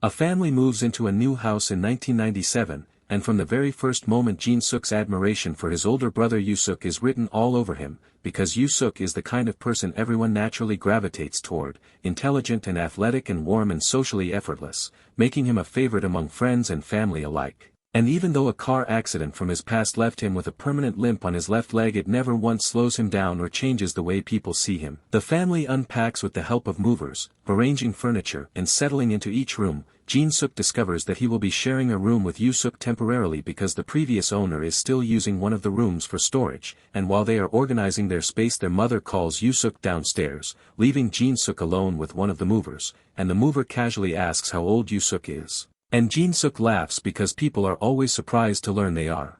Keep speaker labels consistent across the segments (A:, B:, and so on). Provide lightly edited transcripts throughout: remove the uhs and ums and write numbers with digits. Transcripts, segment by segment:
A: A family moves into a new house in 1997, and from the very first moment Jin-suk's admiration for his older brother Yoo-suk is written all over him, because Yoo-suk is the kind of person everyone naturally gravitates toward, intelligent and athletic and warm and socially effortless, making him a favorite among friends and family alike. And even though a car accident from his past left him with a permanent limp on his left leg, it never once slows him down or changes the way people see him. The family unpacks with the help of movers, arranging furniture and settling into each room. Jin-suk discovers that he will be sharing a room with Yoo-suk temporarily because the previous owner is still using one of the rooms for storage, and while they are organizing their space their mother calls Yoo-suk downstairs, leaving Jin-suk alone with one of the movers, and the mover casually asks how old Yoo-suk is. And Jin-suk laughs because people are always surprised to learn they are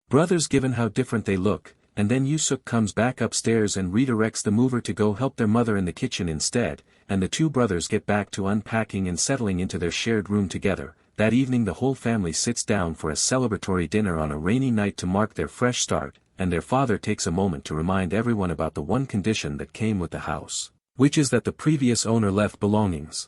A: brothers given how different they look, and then Yoo-suk comes back upstairs and redirects the mover to go help their mother in the kitchen instead, and the two brothers get back to unpacking and settling into their shared room together. That evening the whole family sits down for a celebratory dinner on a rainy night to mark their fresh start, and their father takes a moment to remind everyone about the one condition that came with the house, which is that the previous owner left belongings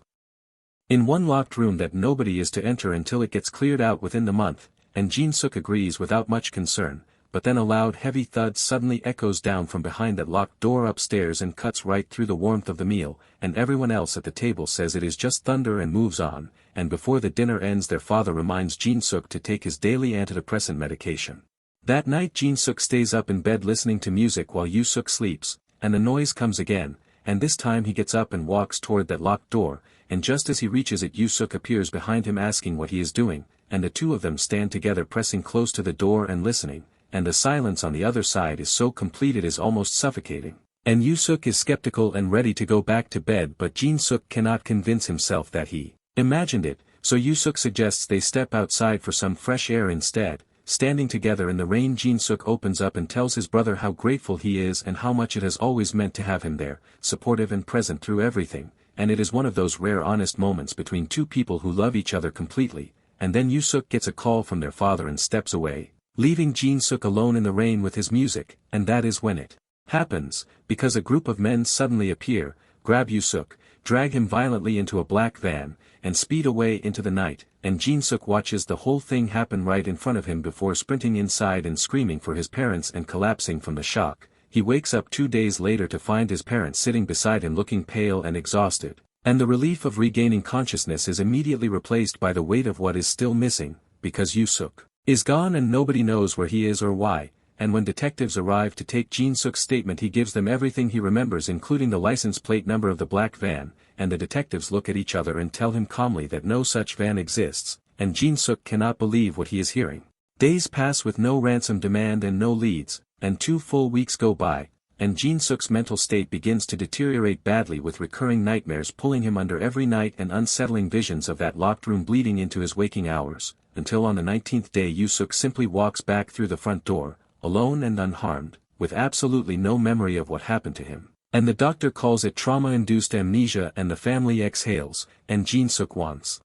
A: in one locked room that nobody is to enter until it gets cleared out within the month, and Jin-suk agrees without much concern, but then a loud heavy thud suddenly echoes down from behind that locked door upstairs and cuts right through the warmth of the meal, and everyone else at the table says it is just thunder and moves on, and before the dinner ends their father reminds Jin-suk to take his daily antidepressant medication. That night Jin-suk stays up in bed listening to music while Yoo-suk sleeps, and the noise comes again, and this time he gets up and walks toward that locked door, and just as he reaches it Yoo-suk appears behind him asking what he is doing, and the two of them stand together pressing close to the door and listening, and the silence on the other side is so complete it is almost suffocating. And Yoo-suk is skeptical and ready to go back to bed, but Jin-suk cannot convince himself that he imagined it, so Yoo-suk suggests they step outside for some fresh air instead. Standing together in the rain Jin-suk opens up and tells his brother how grateful he is and how much it has always meant to have him there, supportive and present through everything, and it is one of those rare honest moments between two people who love each other completely, and then Yoo-suk gets a call from their father and steps away, leaving Jin-suk alone in the rain with his music, and that is when it happens, because a group of men suddenly appear, grab Yoo-suk, drag him violently into a black van, and speed away into the night, and Jin-suk watches the whole thing happen right in front of him before sprinting inside and screaming for his parents and collapsing from the shock. He wakes up 2 days later to find his parents sitting beside him looking pale and exhausted, and the relief of regaining consciousness is immediately replaced by the weight of what is still missing, because Yoo-suk is gone and nobody knows where he is or why. And when detectives arrive to take Jin-suk's statement he gives them everything he remembers including the license plate number of the black van, and the detectives look at each other and tell him calmly that no such van exists, and Jin-suk cannot believe what he is hearing. Days pass with no ransom demand and no leads, and 2 full weeks go by, and Jin-suk's mental state begins to deteriorate badly with recurring nightmares pulling him under every night and unsettling visions of that locked room bleeding into his waking hours, until on the 19th day Yoo-suk simply walks back through the front door, alone and unharmed, with absolutely no memory of what happened to him, and the doctor calls it trauma-induced amnesia and the family exhales, and Jin-suk wants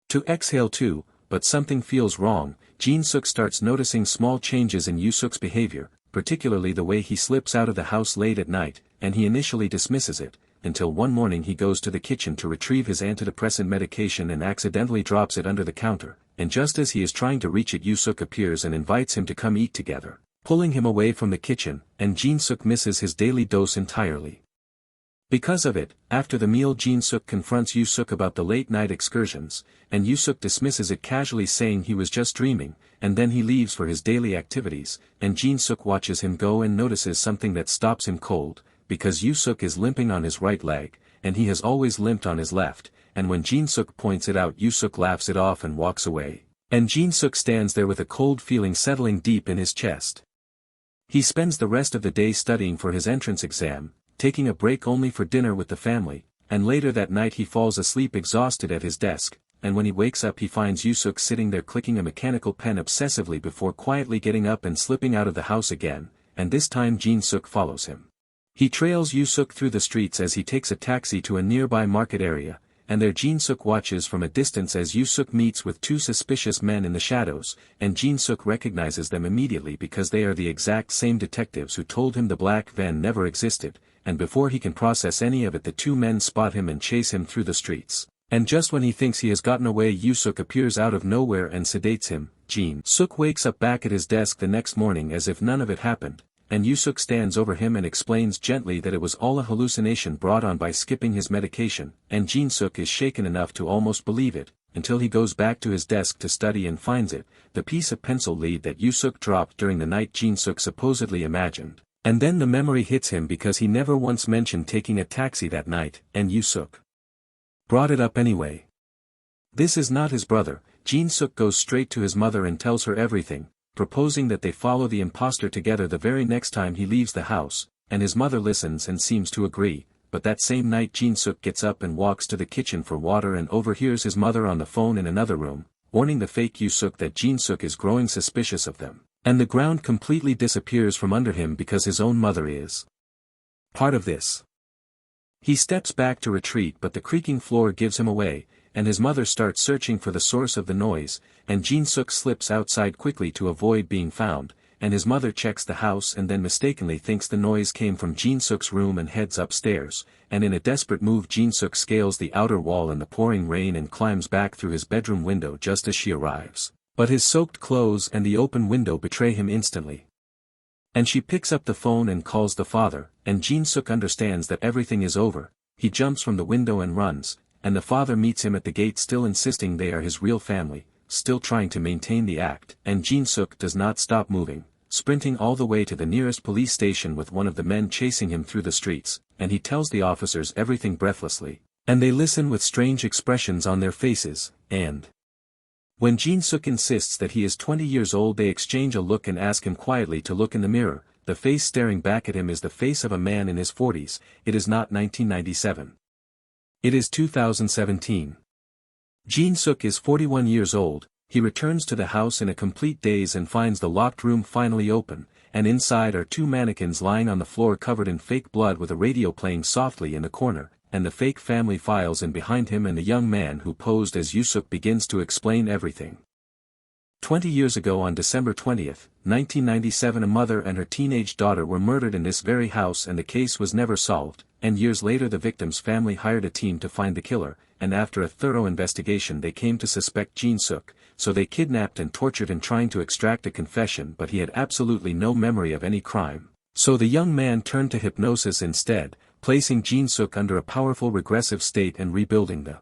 A: to exhale too, but something feels wrong. Jin-suk starts noticing small changes in Yoo-suk's behavior, particularly the way he slips out of the house late at night, and he initially dismisses it, until one morning he goes to the kitchen to retrieve his antidepressant medication and accidentally drops it under the counter, and just as he is trying to reach it Yoo-suk appears and invites him to come eat together, pulling him away from the kitchen, and Jin-suk misses his daily dose entirely. Because of it, after the meal Jin-suk confronts Yoo-suk about the late-night excursions, and Yoo-suk dismisses it casually saying he was just dreaming, and then he leaves for his daily activities, and Jin-suk watches him go and notices something that stops him cold, because Yoo-suk is limping on his right leg, and he has always limped on his left, and when Jin-suk points it out Yoo-suk laughs it off and walks away, and Jin-suk stands there with a cold feeling settling deep in his chest. He spends the rest of the day studying for his entrance exam, taking a break only for dinner with the family, and later that night he falls asleep exhausted at his desk, and when he wakes up he finds Yoo-suk sitting there clicking a mechanical pen obsessively before quietly getting up and slipping out of the house again, and this time Jin-suk follows him. He trails Yoo-suk through the streets as he takes a taxi to a nearby market area, and there Jin-suk watches from a distance as Yoo-suk meets with 2 suspicious men in the shadows, and Jin-suk recognizes them immediately because they are the exact same detectives who told him the black van never existed, and before he can process any of it the 2 men spot him and chase him through the streets. And just when he thinks he has gotten away, Yoo-suk appears out of nowhere and sedates him. Jin-suk wakes up back at his desk the next morning as if none of it happened, and Yoo-suk stands over him and explains gently that it was all a hallucination brought on by skipping his medication, and Jin-suk is shaken enough to almost believe it, until he goes back to his desk to study and finds it, the piece of pencil lead that Yoo-suk dropped during the night Jin-suk supposedly imagined. And then the memory hits him because he never once mentioned taking a taxi that night, and Yoo-suk brought it up anyway. This is not his brother. Jin-suk goes straight to his mother and tells her everything, proposing that they follow the imposter together the very next time he leaves the house, and his mother listens and seems to agree, but that same night Jin-suk gets up and walks to the kitchen for water and overhears his mother on the phone in another room, warning the fake Yoo-suk that Jin-suk is growing suspicious of them, and the ground completely disappears from under him because his own mother is part of this. He steps back to retreat, but the creaking floor gives him away, and his mother starts searching for the source of the noise, and Jin-suk slips outside quickly to avoid being found, and his mother checks the house and then mistakenly thinks the noise came from Jin-suk's room and heads upstairs, and in a desperate move Jin-suk scales the outer wall in the pouring rain and climbs back through his bedroom window just as she arrives, but his soaked clothes and the open window betray him instantly. And she picks up the phone and calls the father, and Jin-suk understands that everything is over. He jumps from the window and runs, and the father meets him at the gate still insisting they are his real family, still trying to maintain the act, and Jin-suk does not stop moving, sprinting all the way to the nearest police station with one of the men chasing him through the streets, and he tells the officers everything breathlessly, and they listen with strange expressions on their faces, and when Jin-suk insists that he is 20 years old they exchange a look and ask him quietly to look in the mirror. The face staring back at him is the face of a man in his 40s, it is not 1997. It is 2017. Jin-suk is 41 years old, he returns to the house in a complete daze and finds the locked room finally open, and inside are two mannequins lying on the floor covered in fake blood with a radio playing softly in the corner, and the fake family files in behind him, and the young man who posed as Yoo-suk begins to explain everything. 20 years ago on December 20, 1997 a mother and her teenage daughter were murdered in this very house and the case was never solved, and years later the victim's family hired a team to find the killer, and after a thorough investigation they came to suspect Jin-suk, so they kidnapped and tortured him trying to extract a confession, but he had absolutely no memory of any crime. So the young man turned to hypnosis instead, placing Jin-suk under a powerful regressive state and rebuilding the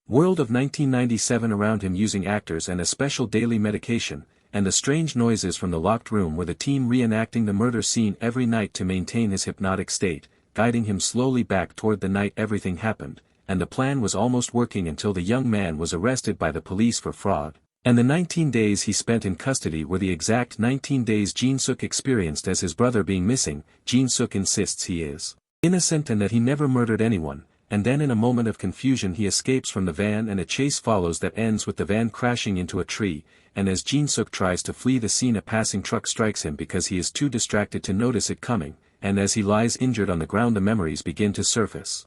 A: world of 1997 around him using actors and a special daily medication, and the strange noises from the locked room were the team reenacting the murder scene every night to maintain his hypnotic state, guiding him slowly back toward the night everything happened, and the plan was almost working until the young man was arrested by the police for fraud. And the 19 days he spent in custody were the exact 19 days Jin-suk experienced as his brother being missing. Jin-suk insists he is innocent and that he never murdered anyone, and then in a moment of confusion he escapes from the van and a chase follows that ends with the van crashing into a tree, and as Jin-suk tries to flee the scene a passing truck strikes him because he is too distracted to notice it coming, and as he lies injured on the ground the memories begin to surface.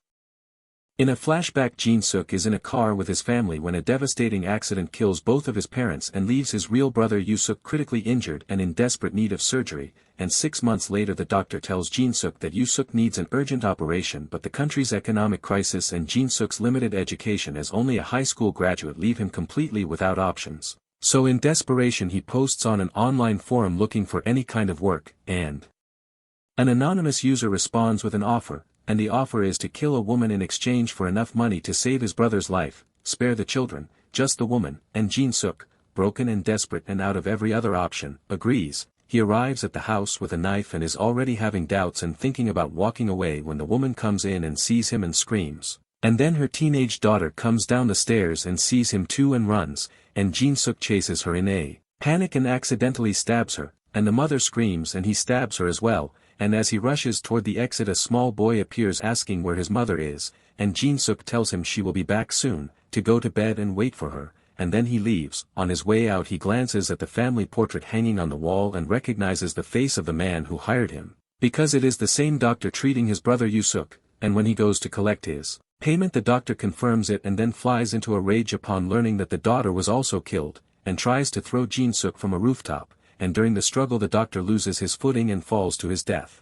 A: In a flashback Jin-suk is in a car with his family when a devastating accident kills both of his parents and leaves his real brother Yoo-suk critically injured and in desperate need of surgery, and 6 months later the doctor tells Jin-suk that Yoo-suk needs an urgent operation, but the country's economic crisis and Jin-suk's limited education as only a high school graduate leave him completely without options. So in desperation he posts on an online forum looking for any kind of work, and an anonymous user responds with an offer, and the offer is to kill a woman in exchange for enough money to save his brother's life, spare the children, just the woman, and Jin-suk, broken and desperate and out of every other option, agrees. He arrives at the house with a knife and is already having doubts and thinking about walking away when the woman comes in and sees him and screams. And then her teenage daughter comes down the stairs and sees him too and runs, and Jin-suk chases her in a panic and accidentally stabs her, and the mother screams and he stabs her as well, and as he rushes toward the exit a small boy appears asking where his mother is, and Jin-suk tells him she will be back soon, to go to bed and wait for her, and then he leaves. On his way out he glances at the family portrait hanging on the wall and recognizes the face of the man who hired him, because it is the same doctor treating his brother Yoo-suk, and when he goes to collect his payment the doctor confirms it and then flies into a rage upon learning that the daughter was also killed, and tries to throw Jin-suk from a rooftop, and during the struggle the doctor loses his footing and falls to his death.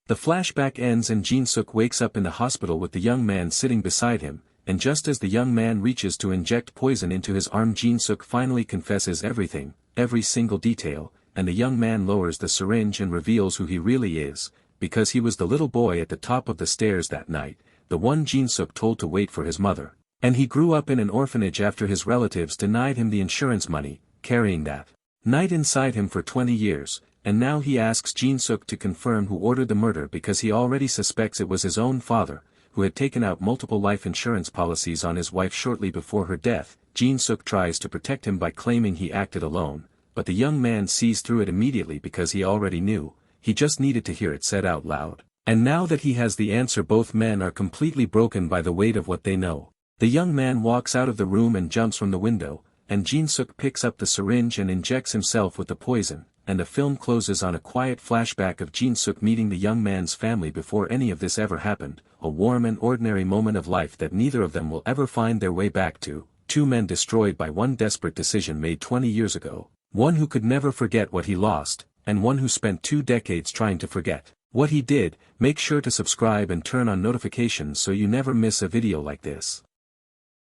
A: The flashback ends and Jin-suk wakes up in the hospital with the young man sitting beside him, and just as the young man reaches to inject poison into his arm, Jin-suk finally confesses everything, every single detail, and the young man lowers the syringe and reveals who he really is, because he was the little boy at the top of the stairs that night, the one Jin-suk told to wait for his mother. And he grew up in an orphanage after his relatives denied him the insurance money, carrying that night inside him for 20 years, and now he asks Jin-suk to confirm who ordered the murder because he already suspects it was his own father, who had taken out multiple life insurance policies on his wife shortly before her death. Jin-suk tries to protect him by claiming he acted alone, but the young man sees through it immediately because he already knew, he just needed to hear it said out loud. And now that he has the answer, both men are completely broken by the weight of what they know. The young man walks out of the room and jumps from the window, and Jin-suk picks up the syringe and injects himself with the poison, and the film closes on a quiet flashback of Jin-suk meeting the young man's family before any of this ever happened, a warm and ordinary moment of life that neither of them will ever find their way back to, two men destroyed by one desperate decision made 20 years ago, one who could never forget what he lost, and one who spent 2 decades trying to forget what he did. Make sure to subscribe and turn on notifications so you never miss a video like this.